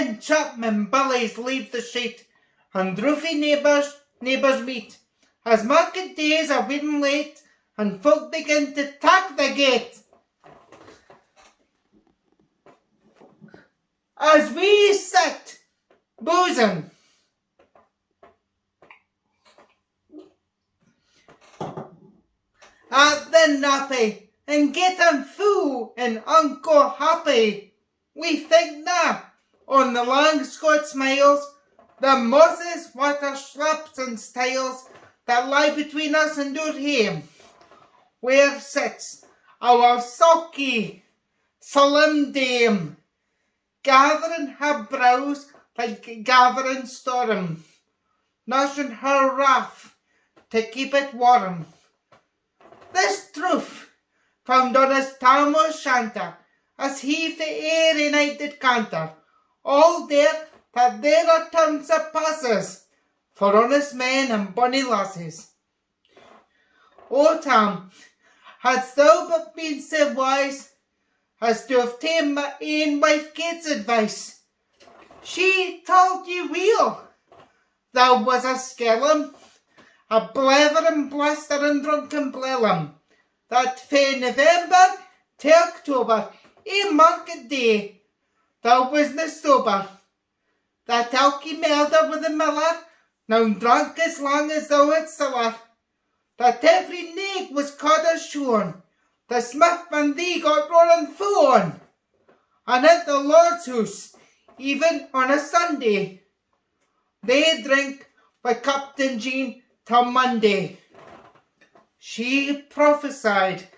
Then chapmen bullies leave the street, and roofy neighbours meet, as market days are wedding late, and folk begin to tag the gate. As we sit boozing, at the nappy, and getting full and unco happy, we think na on the long Scot smiles, the mosses, water slaps and stiles that lie between us and our hame, where sits our sulky, solemn dame, gathering her brows like gathering storm, nursing her wrath to keep it warm. This truth found on his Tam o' Shanter, as he the airy night did canter, all there that there are terms of passes for honest men and bonny lasses. O Tam, hadst thou but been so wise as to have ta'en my ain wife Kate's advice, she told ye weel thou was a skellum, a blethering, blustering, drunken blellum, that fae November to October, a market day, thou wasna sober. That elky melder with the miller, now drunk as long as thou had siller. That every naig was caught as shorn, the smith and thee got roaring thorn. And at the Lord's house, even on a Sunday, they drink with Captain Jean till Monday. She prophesied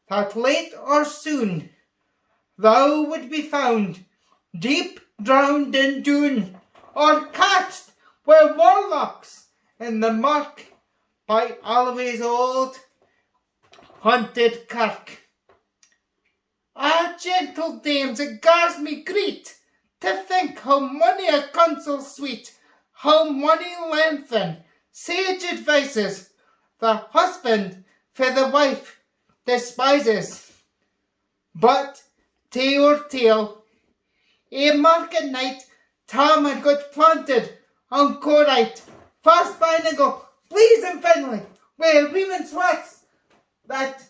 that late or soon thou would be found deep drowned in Doon, or catched with warlocks in the mark by Always old haunted kirk. Ah, gentle dames, it gars me greet to think how mony a counsel sweet, how mony lengthen sage advices the husband for the wife despises. But tale or tale, a market night, Tam had got planted on Corite, fast by Niggle, please and finally, where women sweats that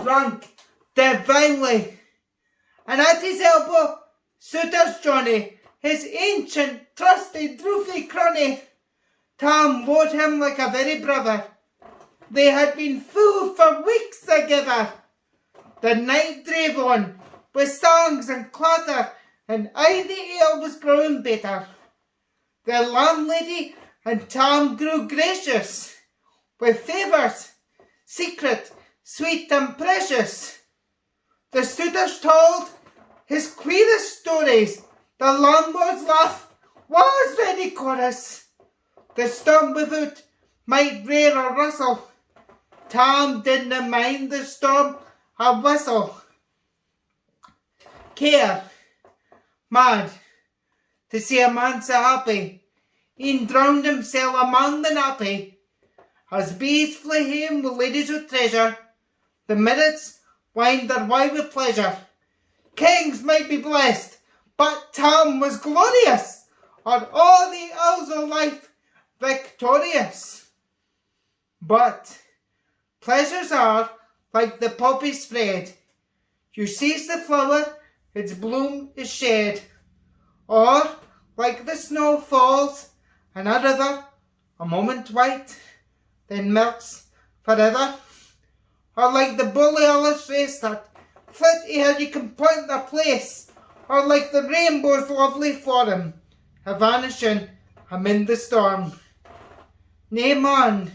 drank divinely, and at his elbow Sooter's Johnny, his ancient, trusty, droofy crony. Tam rode him like a very brother. They had been full for weeks together. The night drave on, with songs and clatter, and aye the ale was growing better. The landlady and Tam grew gracious, with favours, secret, sweet and precious. The suitors told his queerest stories, the landlord's laugh was ready chorus. The storm without might rear or rustle, Tam didna mind the storm a whistle. Care, mad, to see a man so happy, e'en drowned himself among the nappy. As bees fly hame with ladies with treasure, the minutes wind their way with pleasure. Kings might be blessed, but Tam was glorious, or all the ills of life victorious. But pleasures are like the poppy spread. You seize the flower, its bloom is shed. Or like the snow falls, and a river, a moment white, then melts forever. Or like the bully Alice race that flit ere you can point their place. Or like the rainbow's lovely form, a vanishing amid the storm. Nae man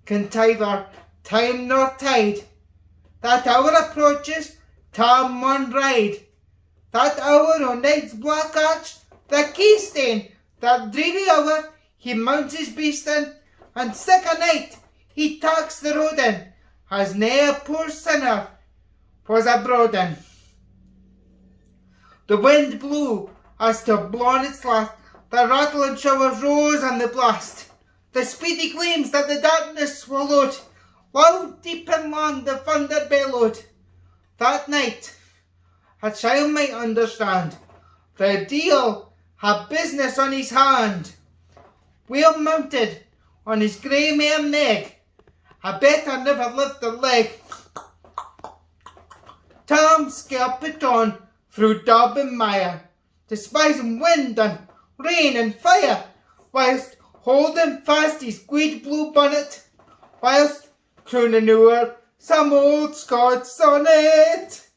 can tither time nor tide. That hour approaches, Tam maun ride. That hour on night's black arch, the keystane, that dreary hour, he mounts his beast in, and sick a night he talks the road in, as nae a poor sinner was abroad in. The wind blew as to have blown its last, the rattling showers rose on the blast. The speedy gleams that the darkness swallowed Loud, deep and long the thunder bellowed. That night, a child might understand, the deal had business on his hand. Well mounted on his grey mare Meg, I bet I never lived a leg. Tom scalped on through dub and mire, despising wind and rain and fire, whilst holding fast his gweed blue bonnet, whilst crooning o'er some old Scots sonnet,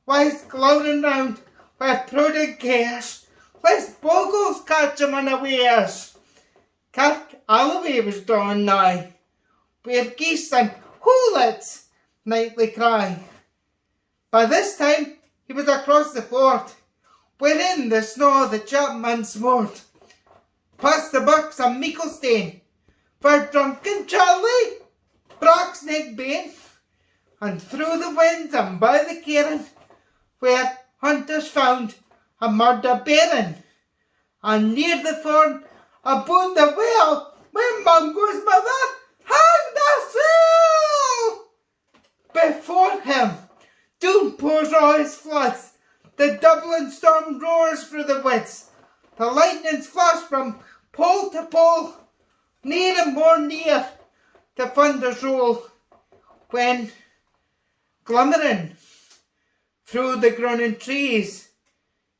whilst glowering round with prudent cares, lest bogles catch him unawares. Kirk Alloway was drawing nigh, where geese and hoolits nightly cry. By this time he was across the ford, wherein the snow the chapman smored, past the bucks and Meeklestane, for drunken Charlie, Brocksneck Bane, and through the wind and by the cairn, where hunters found a murder baron, and near the thorn abode the well where Mungo's mother hanged herself. Before him doom pours all his floods, the Dublin storm roars through the woods, the lightnings flash from pole to pole, near and more near the thunders roll, when, glimmering through the groaning trees,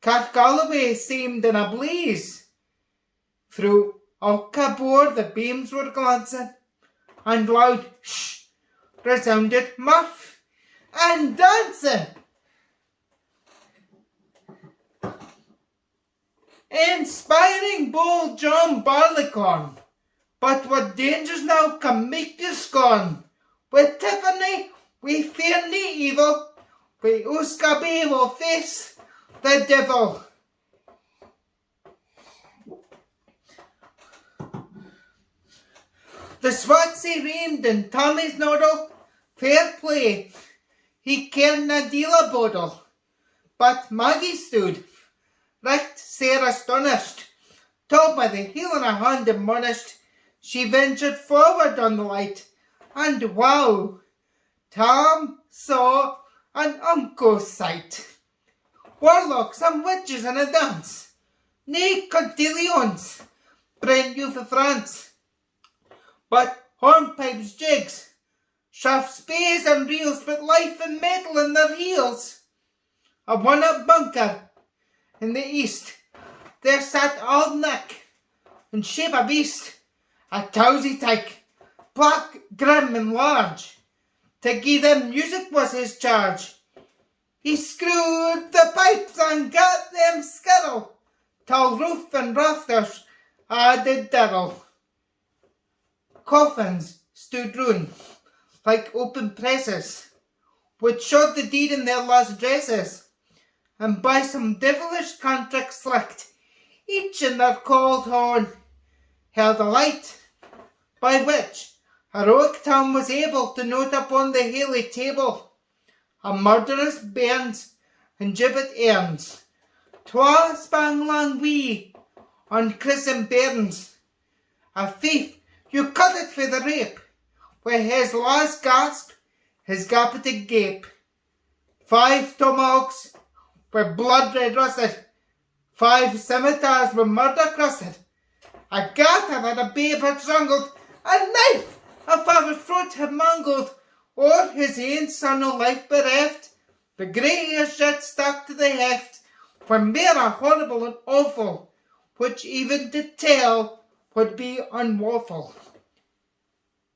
Cargalloway seemed in a blaze. Through Alcabor the beams were glancing, and loud shh resounded mirth and dancing. Inspiring bold John Barleycorn, but what dangers now can make you scorn? With Tiffany we fear nae evil, we Uskabe will face the devil. The Swatsea reigned in Tommy's noddle, fair play, he caredna deal a bodle. But Maggie stood, richt sair astonished, told by the heel in her hand admonished, she ventured forward on the light, and wow, Tom saw an unco sight. Warlocks and witches in a dance, nae cotillions, brand new for France, but hornpipes, jigs, sharp spears and reels, but life and metal in their heels. A one-up bunker in the east, there sat Auld Nick, in shape a beast, a towsy tyke, black, grim and large. To gie them music was his charge. He screwed the pipes and gat them skirl, till roof and rafters added dirl. Coffins stood round, like open presses, which showed the deed in their last dresses, and by some devilish contract slicked, each in their cold horn held a light, by which heroic Tom was able to note upon the haly table a murderous bairns and gibbet airns, twa spang lang wee on christened bairns, a thief you cut it for the rape, where his last gasp, his gappeted gape. 5 tomahawks were blood red rusted, 5 scimitars were murder crusted, a garter that a babe had strangled, a knife a father's throat had mangled, or his ain son of life bereft, the grey hairs yet stuck to the heft, for mair horrible and awful, which even to tell would be unlawful.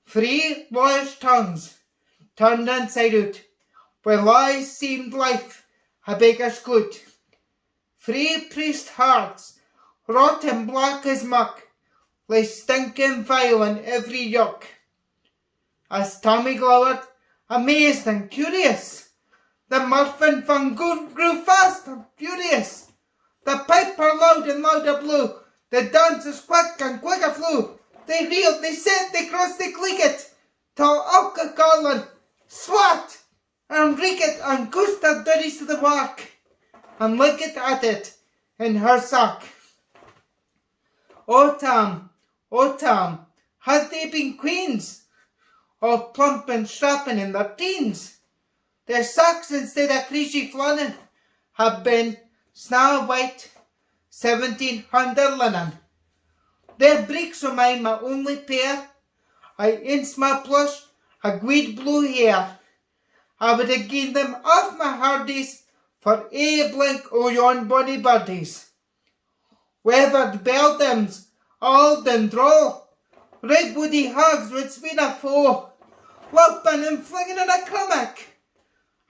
3 lawyers' tongues turned inside out, where lies seemed life, a beggar's good. 3 priest hearts, rot and black as muck, lay stinking vile in every yuck. As Tommy glowered, amazed and curious, the Murphin fun grew fast and furious. The piper loud and louder blew, the dancers quick and quicker flew. They reeled, they set, they crossed, they clicked, till Alka Garland swat and reeked and goosed their dirties to the work, and licked at it in her sack. O Tam, had they been queens, all plump and strapping in their teens. Their socks, instead of creasy flannel, have been snow white 1700 linen. Their breeks are mine my only pair. I ince my plush, a gweed blue hair. I would have gained them off my hardies for a blink o' yon bonny birdies. Weathered beldams, auld and droll, red woody hags would spin a foe, lopping and flinging in a crummock.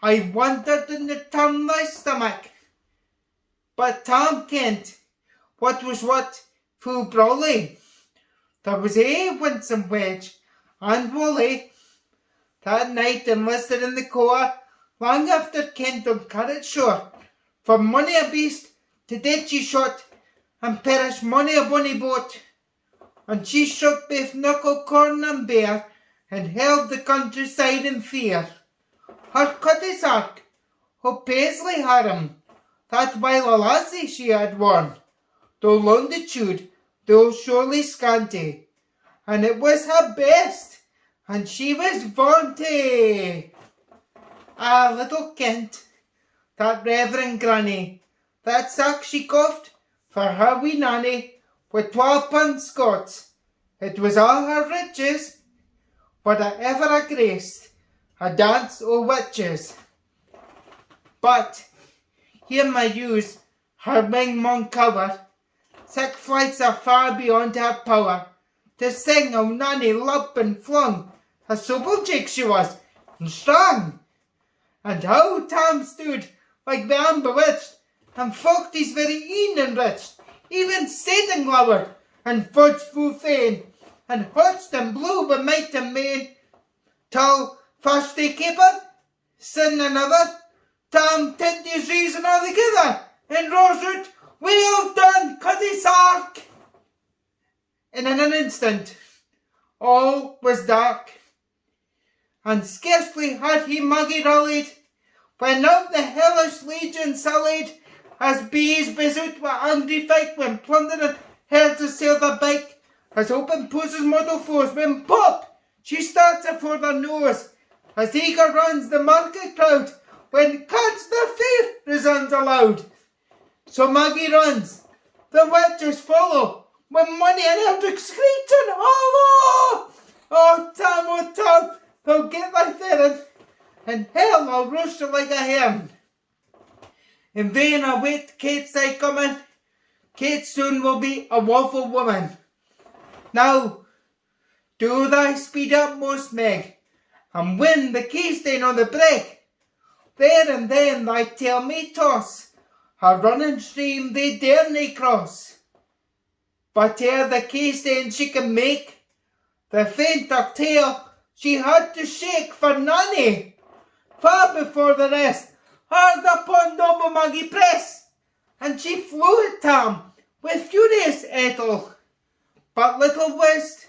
I wondered in the turn thy stomach. But Tom kent what was what fu brawly. There was a winsome wedge and woolly. That night enlisted in the corps, long after Kent on Carrot shore. For mony a beast to dead she shot, and perished mony a bonny boat. And she shook both knuckle, corn and bear, and held the countryside in fear. Her cutty's ark, her paisley harem, that while a lassie she had worn, though longitude, though surely scanty, and it was her best, and she was vaunty. Ah, little Kent, that reverend granny, that sack she coughed for her wee nanny, with 12 pound Scots, it was all her riches, but I ever a graced a dance o' witches. But here my use, her wing maun cover, 6 flights are far beyond her power, to sing o' nanny lup and flung, a supple chick she was, and strong. And how Tom stood, like the unbewitched, and folked his very een enriched, even Satan glowered, and fudged fu fain, and hutched and blew with might and main, till first they capered, sin another, Tom tent his reason altogether, and roars out, "Well done, Cutty Sark!" In an instant, all was dark, and scarcely had he Maggie rallied, when out the hellish legion sallied, as bees bezoot with angry fight, when plundering herds assail their bike, as open puss's mortal foes, when pop, she starts afore their nose, as eager runs the market crowd, when catch the thief resounds aloud. So Maggie runs, the witches follow, when money and Eldrick screech and hollow. Oh Tom, thou get thy ferret, and hell I'll rush her like a hern. In vain I wait Kate's thy coming, Kate soon will be a waffle woman. Now, do thy speed utmost, Meg, and win the keystane on the brig. There and then thy tail may toss, her running stream they dare nae cross. But ere the keystane she can make, the fainter tail she had to shake for Nanny. Far before the rest, hard upon noble Maggie press, and she flew at Tom with furious ettle. But little wist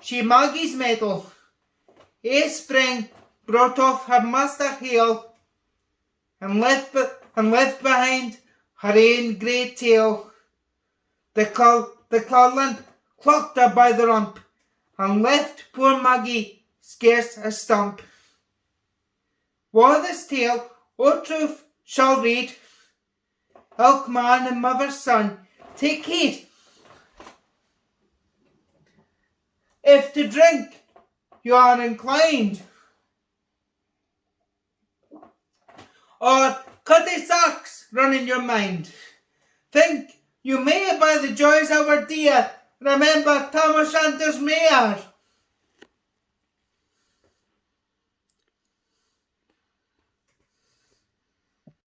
she Maggie's mettle. A spring brought off her master heel, and left behind her ain grey tail. The cloudland clocked her by the rump, and left poor Maggie scarce a stump. While this tale, o truth, shall read, ilk man and mother's son, take heed. If to drink you are inclined, or cutty socks run in your mind, think you may by the joys of our dear remember Thomas Shanter's mare.